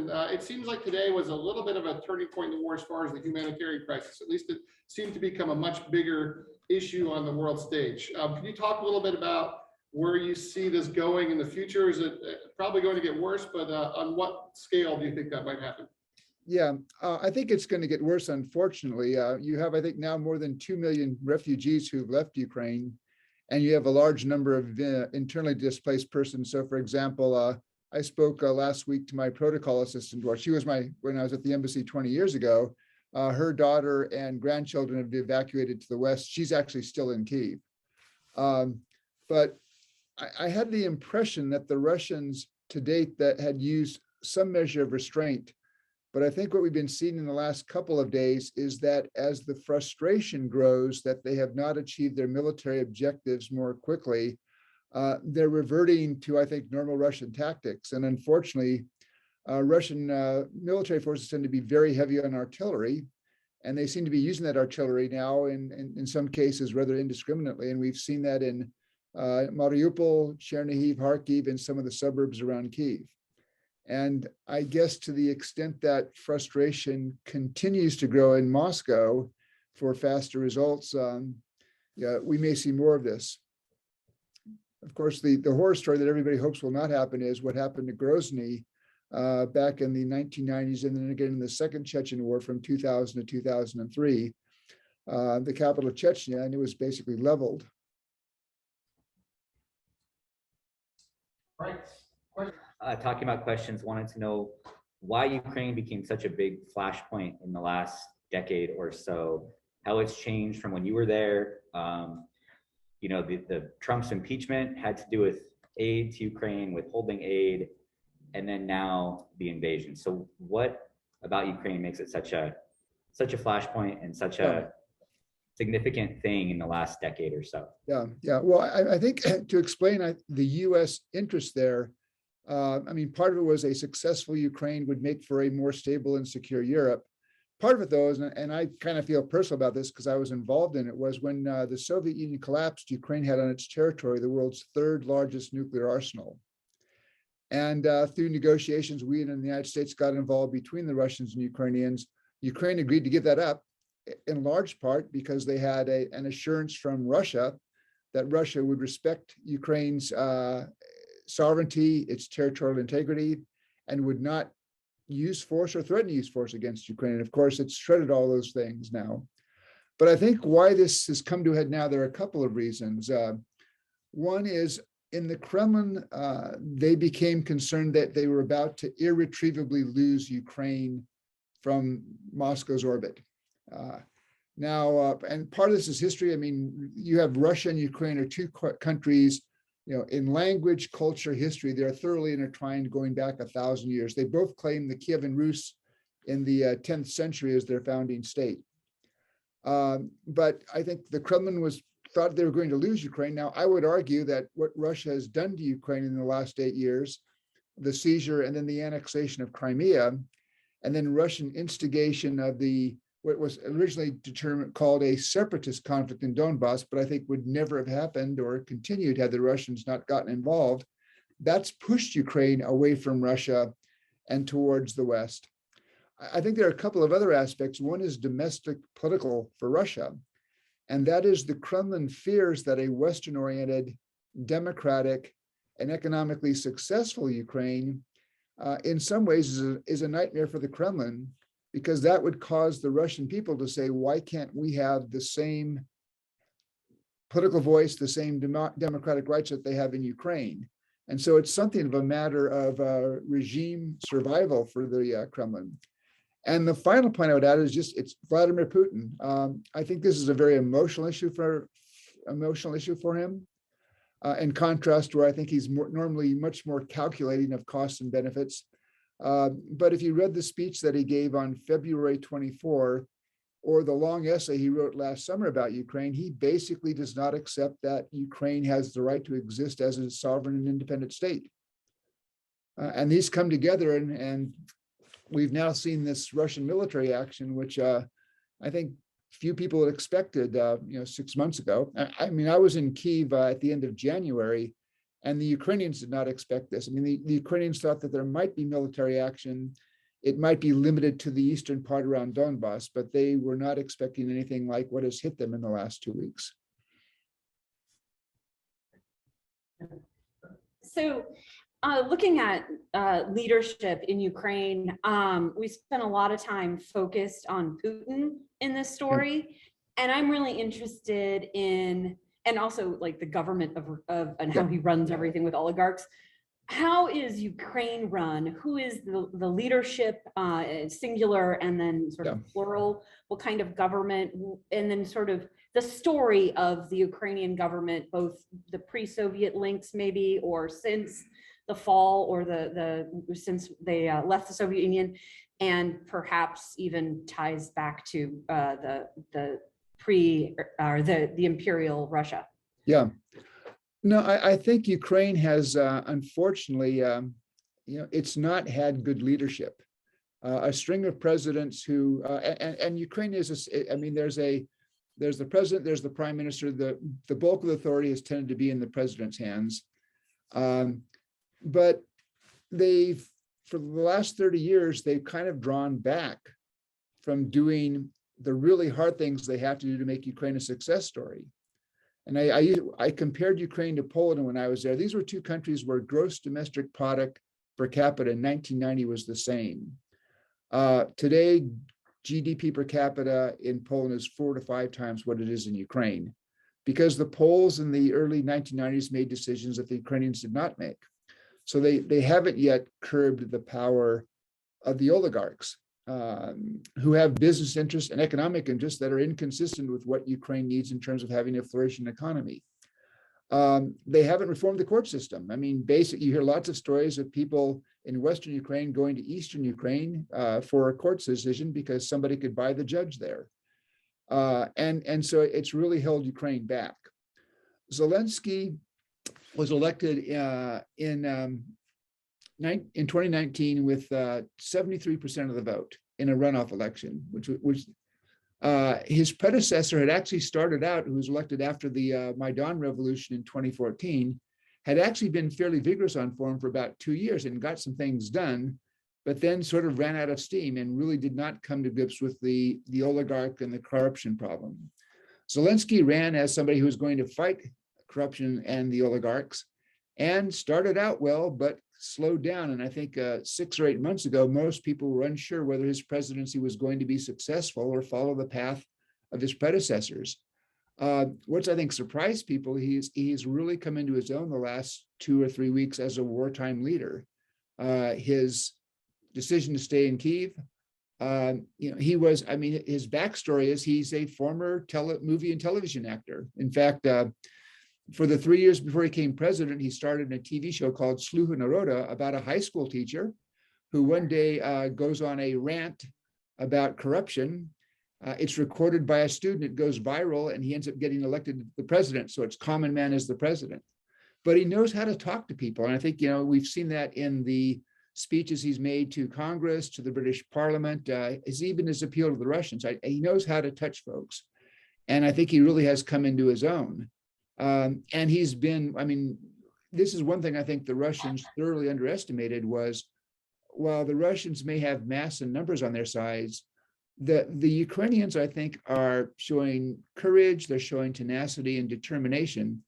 and it seems like today was a little bit of a turning point in the war as far as the humanitarian crisis. At least it seemed to become a much bigger issue on the world stage. Can you talk a little bit about where you see this going in the future? Is it probably going to get worse, but on what scale do you think that might happen? Yeah, I think it's going to get worse, unfortunately. You have, I think, now more than 2 million refugees who've left Ukraine, and you have a large number of internally displaced persons. So, for example, I spoke last week to my protocol assistant, when I was at the embassy 20 years ago. Her daughter and grandchildren have evacuated to the west. She's actually still in Kyiv. But I had the impression that the Russians to date that had used some measure of restraint. But I think what we've been seeing in the last couple of days is that as the frustration grows that they have not achieved their military objectives more quickly, they're reverting to, I think, normal Russian tactics. And unfortunately, Russian military forces tend to be very heavy on artillery, and they seem to be using that artillery now in some cases rather indiscriminately. And we've seen that in Mariupol, Chernihiv, Kharkiv, and some of the suburbs around Kyiv. And I guess to the extent that frustration continues to grow in Moscow for faster results, yeah, we may see more of this. Of course, the horror story that everybody hopes will not happen is what happened to Grozny back in the 1990s, and then again in the Second Chechen War from 2000 to 2003, the capital of Chechnya, and it was basically leveled. Right. Talking about questions, wanted to know why Ukraine became such a big flashpoint in the last decade or so, how it's changed from when you were there. You know, the Trump's impeachment had to do with aid to Ukraine, withholding aid, and then now the invasion. So what about Ukraine makes it such a flashpoint and such a significant thing in the last decade or so? Yeah. Well, I think to explain the U.S. interest there, I mean, part of it was a successful Ukraine would make for a more stable and secure Europe. Part of it, though, and I kind of feel personal about this because I was involved in it, was when the Soviet Union collapsed, Ukraine had on its territory the world's third largest nuclear arsenal. And through negotiations, we in the United States got involved between the Russians and Ukrainians. Ukraine agreed to give that up, in large part because they had an assurance from Russia that Russia would respect Ukraine's sovereignty, its territorial integrity, and would not use force or threaten to use force against Ukraine. And of course, it's shredded all those things now. But I think why this has come to a head now, there are a couple of reasons. One is in the Kremlin, they became concerned that they were about to irretrievably lose Ukraine from Moscow's orbit. Now, and part of this is history. I mean, you have Russia and Ukraine are two countries, you know, in language, culture, history, they're thoroughly intertwined going back 1,000 years. They both claim the Kievan Rus in the 10th century as their founding state. But I think the Kremlin thought they were going to lose Ukraine. Now, I would argue that what Russia has done to Ukraine in the last 8 years, the seizure and then the annexation of Crimea, and then Russian instigation of what was originally called a separatist conflict in Donbass, but I think would never have happened or continued had the Russians not gotten involved. That's pushed Ukraine away from Russia and towards the West. I think there are a couple of other aspects. One is domestic political for Russia, and that is the Kremlin fears that a Western-oriented, democratic, and economically successful Ukraine in some ways is a nightmare for the Kremlin, because that would cause the Russian people to say, why can't we have the same political voice, the same democratic rights that they have in Ukraine? And so it's something of a matter of regime survival for the Kremlin. And the final point I would add is it's Vladimir Putin. I think this is a very emotional issue for him. In contrast, where I think he's normally much more calculating of costs and benefits. But if you read the speech that he gave on February 24, or the long essay he wrote last summer about Ukraine, he basically does not accept that Ukraine has the right to exist as a sovereign and independent state. And these come together, and we've now seen this Russian military action, which I think few people had expected 6 months ago. I mean, I was in Kyiv at the end of January, and the Ukrainians did not expect this. I mean, the Ukrainians thought that there might be military action it might be limited to the eastern part around Donbass, but they were not expecting anything like what has hit them in the last 2 weeks. So looking at leadership in Ukraine, we spent a lot of time focused on Putin in this story. And I'm really interested in, and also like the government of and how he runs everything with oligarchs. How is Ukraine run? Who is the leadership, singular and then sort of plural? What kind of government? And then sort of the story of the Ukrainian government, both the pre-Soviet links maybe, or since the fall, or since they left the Soviet Union, and perhaps even ties back to the imperial Russia. Yeah. No, I think Ukraine has, unfortunately, it's not had good leadership. A string of presidents who, and Ukraine is, there's the president, there's the prime minister, the bulk of the authority has tended to be in the president's hands. But for the last 30 years, they've kind of drawn back from doing the really hard things they have to do to make Ukraine a success story. And I compared Ukraine to Poland when I was there. These were two countries where gross domestic product per capita in 1990 was the same. Today, GDP per capita in Poland is 4 to 5 times what it is in Ukraine, because the Poles in the early 1990s made decisions that the Ukrainians did not make. So they haven't yet curbed the power of the oligarchs, who have business interests and economic interests that are inconsistent with what Ukraine needs in terms of having a flourishing economy. They haven't reformed the court system. Basically, you hear lots of stories of people in Western Ukraine going to Eastern Ukraine for a court decision because somebody could buy the judge there. And so it's really held Ukraine back. Zelensky was elected in 2019 with 73% of the vote in a runoff election, which his predecessor had actually started out, who was elected after the Maidan revolution in 2014, had actually been fairly vigorous on foreign for about 2 years and got some things done, but then sort of ran out of steam and really did not come to grips with the oligarch and the corruption problem. Zelensky ran as somebody who was going to fight corruption and the oligarchs, and started out well, but slowed down. And I think 6 or 8 months ago, most people were unsure whether his presidency was going to be successful or follow the path of his predecessors. Which I think surprised people. He's really come into his own the last 2 or 3 weeks as a wartime leader. His decision to stay in Kyiv, his backstory is he's a former movie and television actor. In fact, for the 3 years before he became president, he started in a TV show called Sluha Naroda about a high school teacher who one day goes on a rant about corruption. It's recorded by a student, it goes viral, and he ends up getting elected the president. So it's common man as the president. But he knows how to talk to people. And I think, we've seen that in the speeches he's made to Congress, to the British Parliament, even his appeal to the Russians. He knows how to touch folks. And I think he really has come into his own. And he's been, this is one thing I think the Russians thoroughly underestimated was, while the Russians may have mass and numbers on their sides, the Ukrainians, I think, are showing courage, they're showing tenacity and determination.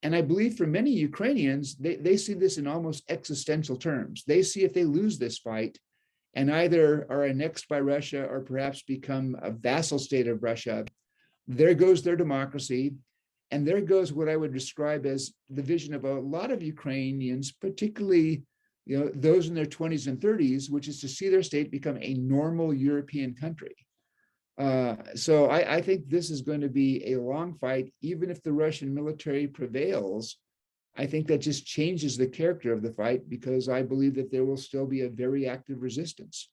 And I believe for many Ukrainians, they see this in almost existential terms. They see if they lose this fight and either are annexed by Russia or perhaps become a vassal state of Russia, there goes their democracy. And there goes what I would describe as the vision of a lot of Ukrainians, particularly those in their 20s and 30s, which is to see their state become a normal European country. So I think this is going to be a long fight. Even if the Russian military prevails, I think that just changes the character of the fight, because I believe that there will still be a very active resistance.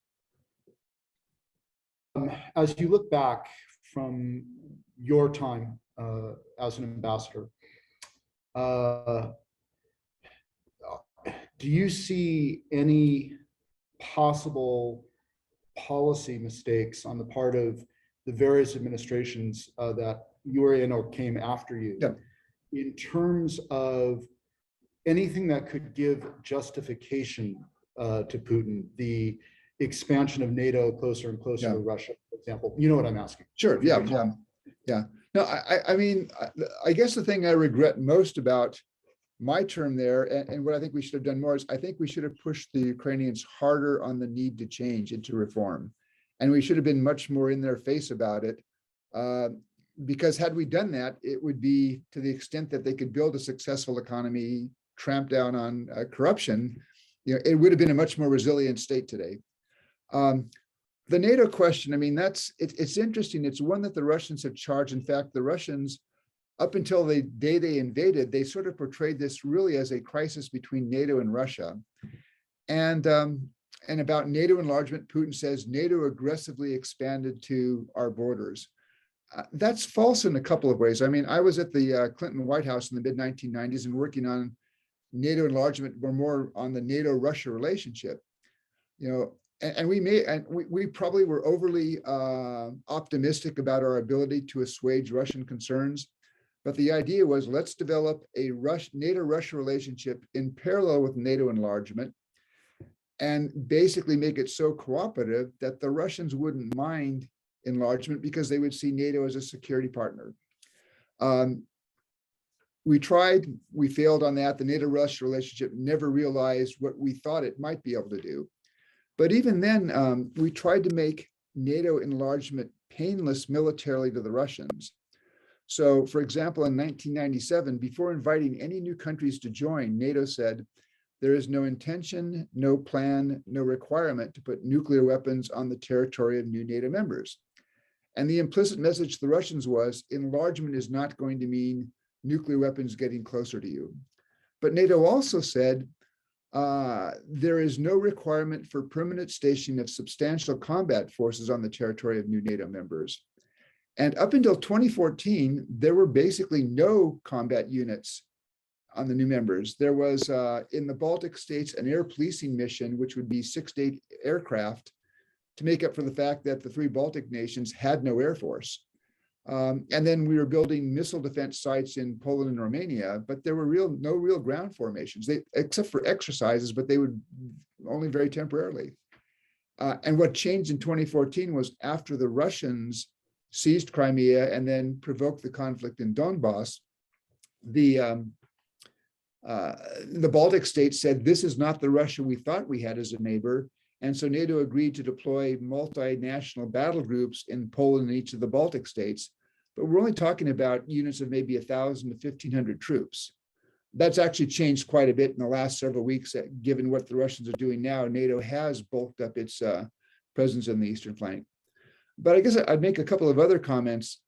As you look back from your time as an ambassador, do you see any possible policy mistakes on the part of the various administrations that you were in or came after you, in terms of anything that could give justification to Putin, the expansion of NATO closer and closer Yeah. to Russia, for example? You know what I'm asking. Sure, yeah, yeah. No, I mean, I guess the thing I regret most about my term there, and what I think we should have done more is I think we should have pushed the Ukrainians harder on the need to change and to reform. And we should have been much more in their face about it. Because had we done that, it would be to the extent that they could build a successful economy, tramp down on corruption, it would have been a much more resilient state today. The NATO question, I mean, it's interesting. It's one that the Russians have charged. In fact, the Russians, up until the day they invaded, they sort of portrayed this really as a crisis between NATO and Russia. And about NATO enlargement, Putin says NATO aggressively expanded to our borders. That's false in a couple of ways. I mean, I was at the Clinton White House in the mid-1990s and working on NATO enlargement, or more on the NATO-Russia relationship. And we probably were overly optimistic about our ability to assuage Russian concerns. But the idea was, let's develop a NATO-Russia relationship in parallel with NATO enlargement, and basically make it so cooperative that the Russians wouldn't mind enlargement because they would see NATO as a security partner. We tried, we failed on that. The NATO-Russia relationship never realized what we thought it might be able to do. But even then, we tried to make NATO enlargement painless militarily to the Russians. So, for example, in 1997, before inviting any new countries to join, NATO said, there is no intention, no plan, no requirement to put nuclear weapons on the territory of new NATO members. And the implicit message to the Russians was, enlargement is not going to mean nuclear weapons getting closer to you. But NATO also said, there is no requirement for permanent stationing of substantial combat forces on the territory of new NATO members. And up until 2014, there were basically no combat units on the new members. There was, in the Baltic states, an air policing mission, which would be 6 to 8 aircraft, to make up for the fact that the 3 Baltic nations had no air force. And then we were building missile defense sites in Poland and Romania, but there were no real ground formations, except for exercises, but they would only very temporarily. And what changed in 2014 was, after the Russians seized Crimea and then provoked the conflict in Donbass, the Baltic states said, this is not the Russia we thought we had as a neighbor. And so NATO agreed to deploy multinational battle groups in Poland and each of the Baltic states. But we're only talking about units of maybe 1,000 to 1,500 troops. That's actually changed quite a bit in the last several weeks, given what the Russians are doing now. NATO has bulked up its presence in the eastern flank. But I guess I'd make a couple of other comments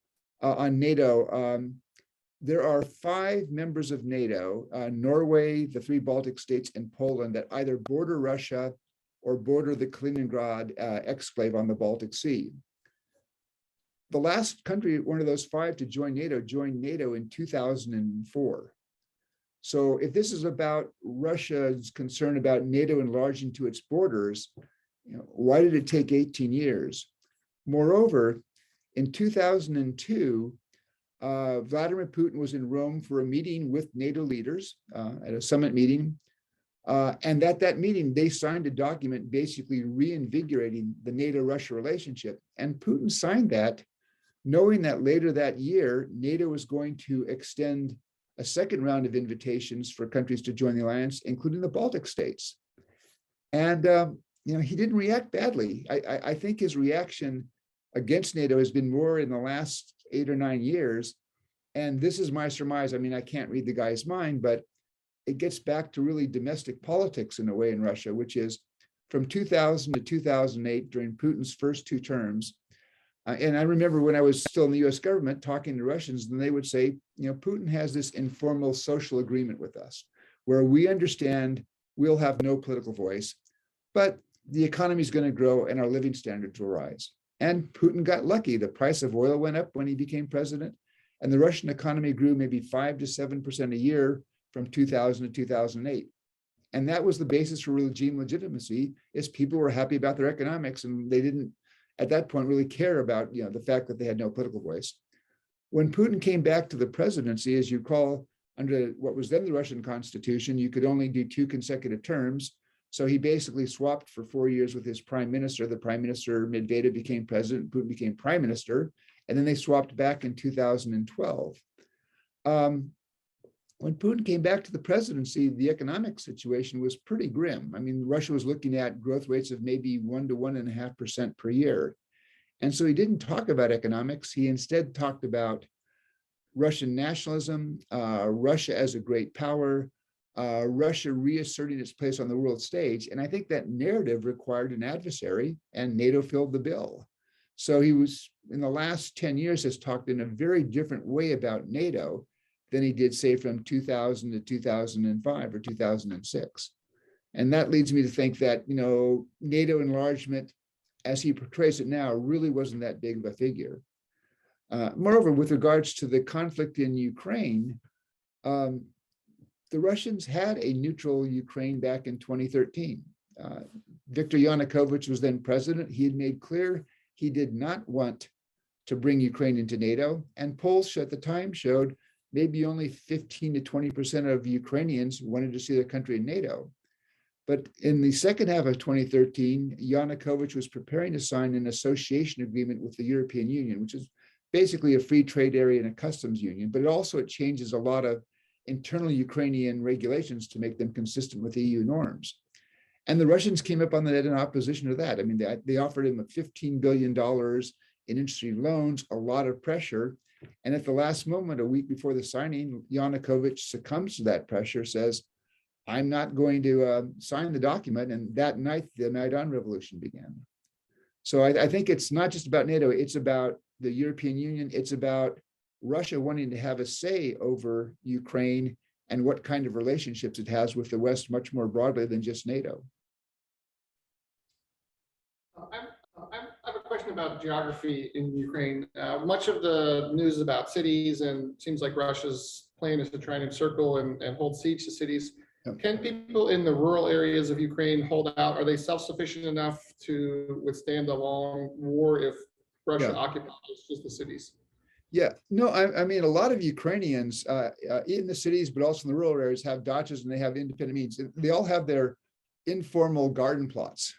on NATO. There are 5 members of NATO, Norway, the 3 Baltic states, and Poland, that either border Russia or border the Kaliningrad exclave on the Baltic Sea. The last country, one of those 5 to joined NATO in 2004. So if this is about Russia's concern about NATO enlarging to its borders, why did it take 18 years? Moreover, in 2002, Vladimir Putin was in Rome for a meeting with NATO leaders at a summit meeting. And at that meeting, they signed a document basically reinvigorating the NATO-Russia relationship. And Putin signed that, knowing that later that year, NATO was going to extend a second round of invitations for countries to join the alliance, including the Baltic states. And he didn't react badly. I think his reaction against NATO has been more in the last 8 or 9 years. And this is my surmise. I mean, I can't read the guy's mind, but it gets back to really domestic politics in a way in Russia, which is from 2000 to 2008, during Putin's first 2 terms. And I remember when I was still in the US government talking to Russians, and they would say, Putin has this informal social agreement with us, where we understand we'll have no political voice, but the economy is going to grow and our living standards will rise. And Putin got lucky. The price of oil went up when he became president, and the Russian economy grew maybe 5 to 7% a year from 2000 to 2008. And that was the basis for regime legitimacy, is people were happy about their economics, and they didn't, at that point, really care about the fact that they had no political voice. When Putin came back to the presidency, as you call, under what was then the Russian constitution, you could only do 2 consecutive terms. So he basically swapped for 4 years with his prime minister. The prime minister, Medvedev, became president, Putin became prime minister, and then they swapped back in 2012. When Putin came back to the presidency, the economic situation was pretty grim. I mean, Russia was looking at growth rates of maybe 1 to 1.5% per year. And so he didn't talk about economics. He instead talked about Russian nationalism, Russia as a great power, Russia reasserting its place on the world stage. And I think that narrative required an adversary, and NATO filled the bill. So he was, in the last 10 years, has talked in a very different way about NATO than he did, say, from 2000 to 2005 or 2006. And that leads me to think that, NATO enlargement, as he portrays it now, really wasn't that big of a figure. Moreover, with regards to the conflict in Ukraine, the Russians had a neutral Ukraine back in 2013. Viktor Yanukovych was then president. He had made clear he did not want to bring Ukraine into NATO, and polls at the time showed maybe only 15 to 20% of Ukrainians wanted to see their country in NATO. But in the second half of 2013, Yanukovych was preparing to sign an association agreement with the European Union, which is basically a free trade area and a customs union, but it changes a lot of internal Ukrainian regulations to make them consistent with EU norms. And the Russians came up on the net in opposition to that. I mean, they offered him $15 billion in interest-free loans, a lot of pressure. And at the last moment, a week before the signing, Yanukovych succumbs to that pressure, says, I'm not going to sign the document. And that night, the Maidan Revolution began. So I think it's not just about NATO, it's about the European Union, it's about Russia wanting to have a say over Ukraine and what kind of relationships it has with the West much more broadly than just NATO. I have a question about geography in Ukraine. Much of the news is about cities, and it seems like Russia's plan is to try and encircle and hold siege to cities. Can people in the rural areas of Ukraine hold out? Are they self-sufficient enough to withstand a long war if Russia occupies just the cities? Yeah, no, I mean, a lot of Ukrainians in the cities, but also in the rural areas, have dachas and they have independent means. They all have their informal garden plots.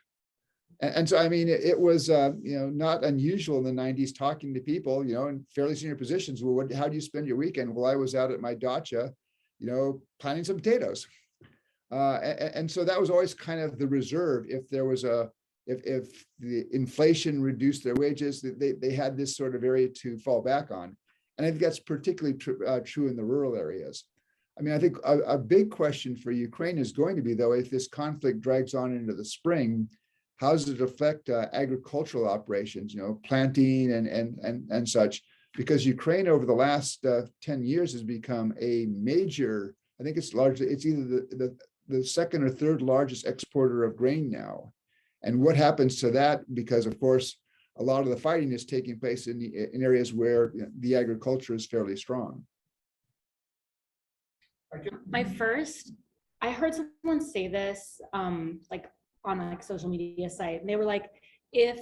And so, I mean, it was, not unusual in the 90s talking to people, in fairly senior positions. Well, how do you spend your weekend? Well, I was out at my dacha, planting some potatoes. And so that was always kind of the reserve. If there was if the inflation reduced their wages, they had this sort of area to fall back on. And I think that's particularly true in the rural areas. I mean, I think a big question for Ukraine is going to be, though, if this conflict drags on into the spring, how does it affect agricultural operations, planting and such? Because Ukraine over the last 10 years has become a major, I think it's either the second or third largest exporter of grain now. And what happens to that? Because, of course, a lot of the fighting is taking place in areas where the agriculture is fairly strong. I heard someone say this, on social media site, and they were like, if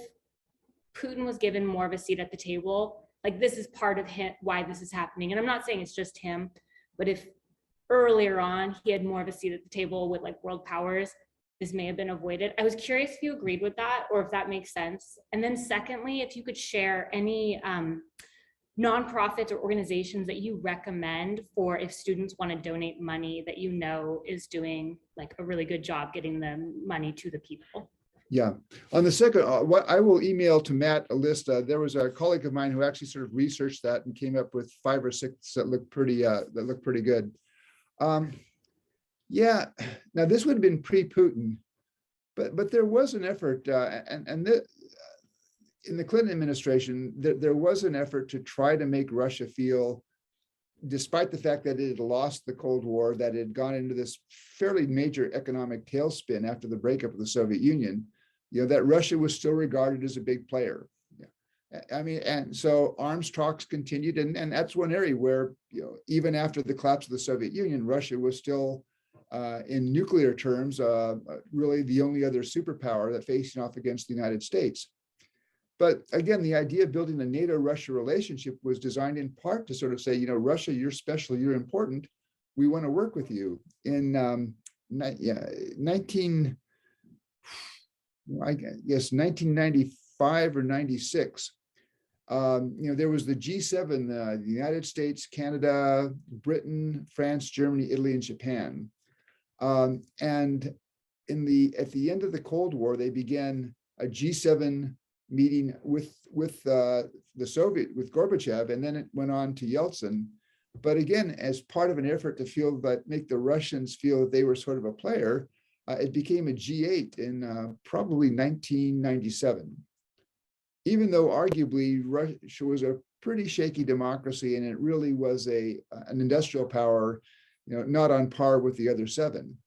Putin was given more of a seat at the table, this is part of why this is happening. And I'm not saying it's just him, but if earlier on he had more of a seat at the table with world powers, this may have been avoided. I was curious if you agreed with that or if that makes sense. And then secondly, if you could share any nonprofits or organizations that you recommend for if students want to donate money that is doing a really good job getting the money to the people. Yeah. On the second, what I will email to Matt a list. There was a colleague of mine who actually sort of researched that and came up with 5 or 6 that looked pretty good. Yeah. Now this would have been pre-Putin, but there was an effort, in the Clinton administration, there was an effort to try to make Russia feel, despite the fact that it had lost the Cold War, that it had gone into this fairly major economic tailspin after the breakup of the Soviet Union, that Russia was still regarded as a big player. I mean, and so arms talks continued, and that's one area where, even after the collapse of the Soviet Union, Russia was still, in nuclear terms, really the only other superpower that facing off against the United States. But again, the idea of building a NATO-Russia relationship was designed in part to sort of say, Russia, you're special, you're important. We want to work with you. In I guess 1995 or 96. There was the G7, the United States, Canada, Britain, France, Germany, Italy, and Japan. And at the end of the Cold War, they began a G7 meeting with the Soviet, with Gorbachev, and then it went on to Yeltsin. But again, as part of an effort to make the Russians feel that they were sort of a player, it became a G8 in probably 1997. Even though arguably Russia was a pretty shaky democracy and it really was an industrial power, not on par with the other seven.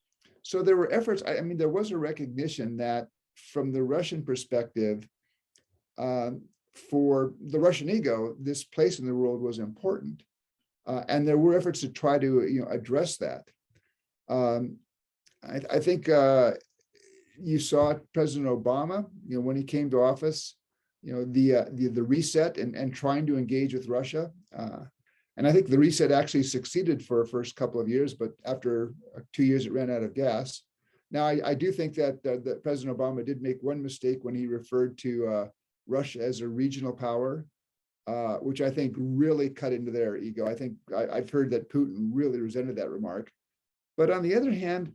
So there were efforts. I mean, there was a recognition that from the Russian perspective, for the Russian ego, this place in the world was important. And there were efforts to try to address that. I think you saw President Obama, when he came to office, the reset and trying to engage with Russia. And I think the reset actually succeeded for a first couple of years, but after 2 years, it ran out of gas. Now, I do think that President Obama did make one mistake when he referred to Russia as a regional power, which I think really cut into their ego. I think I've heard that Putin really resented that remark. But on the other hand,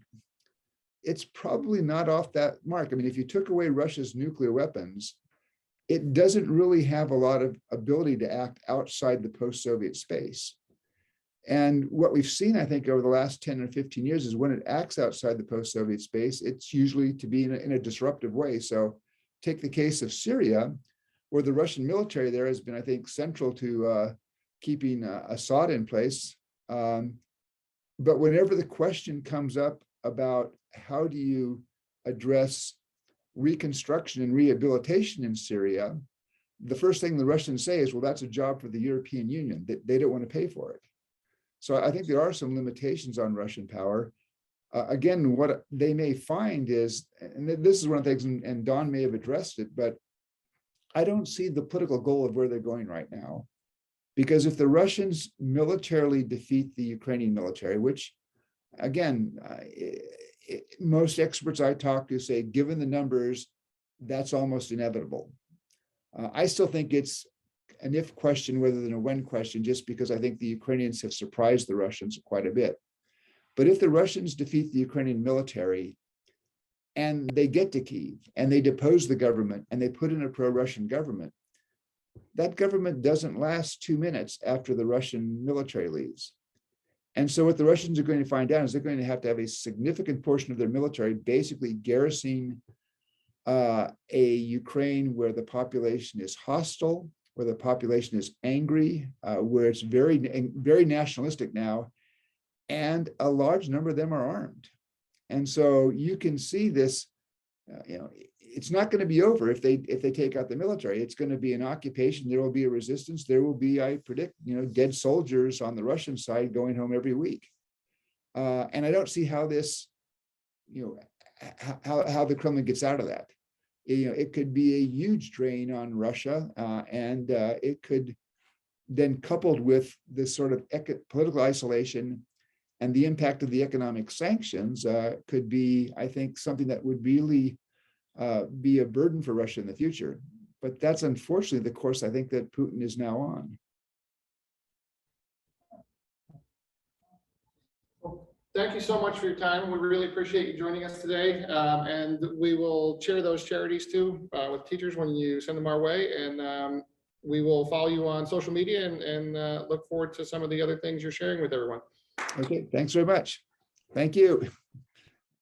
it's probably not off that mark. I mean, if you took away Russia's nuclear weapons, it doesn't really have a lot of ability to act outside the post-Soviet space. And what we've seen, I think, over the last 10 or 15 years is when it acts outside the post-Soviet space, it's usually to be in a disruptive way. So take the case of Syria, where the Russian military there has been, I think, central to keeping Assad in place. But whenever the question comes up about how do you address reconstruction and rehabilitation in Syria, the first thing the Russians say is, well, that's a job for the European Union. They don't want to pay for it. So I think there are some limitations on Russian power. Again, what they may find is, and this is one of the things, and Don may have addressed it, but I don't see the political goal of where they're going right now. Because if the Russians militarily defeat the Ukrainian military, which, again, most experts I talk to say, given the numbers, that's almost inevitable. I still think it's an if question rather than a when question, just because I think the Ukrainians have surprised the Russians quite a bit. But if the Russians defeat the Ukrainian military and they get to Kyiv and they depose the government and they put in a pro-Russian government, that government doesn't last 2 minutes after the Russian military leaves. And so what the Russians are going to find out is they're going to have a significant portion of their military basically garrisoning a Ukraine where the population is hostile, where the population is angry, where it's very, very nationalistic now, and a large number of them are armed. And so you can see this, it's not going to be over if they take out the military. It's going to be an occupation. There will be a resistance. There will be, I predict, dead soldiers on the Russian side going home every week. And I don't see how this, how the Kremlin gets out of that. It could be a huge drain on Russia, and it could then, coupled with this sort of political isolation and the impact of the economic sanctions, could be, I think, something that would really be a burden for Russia in the future. But that's unfortunately the course I think that Putin is now on. Well, thank you so much for your time. We really appreciate you joining us today. And we will share those charities too with teachers when you send them our way. And we will follow you on social media and look forward to some of the other things you're sharing with everyone. Okay, thanks very much. Thank you.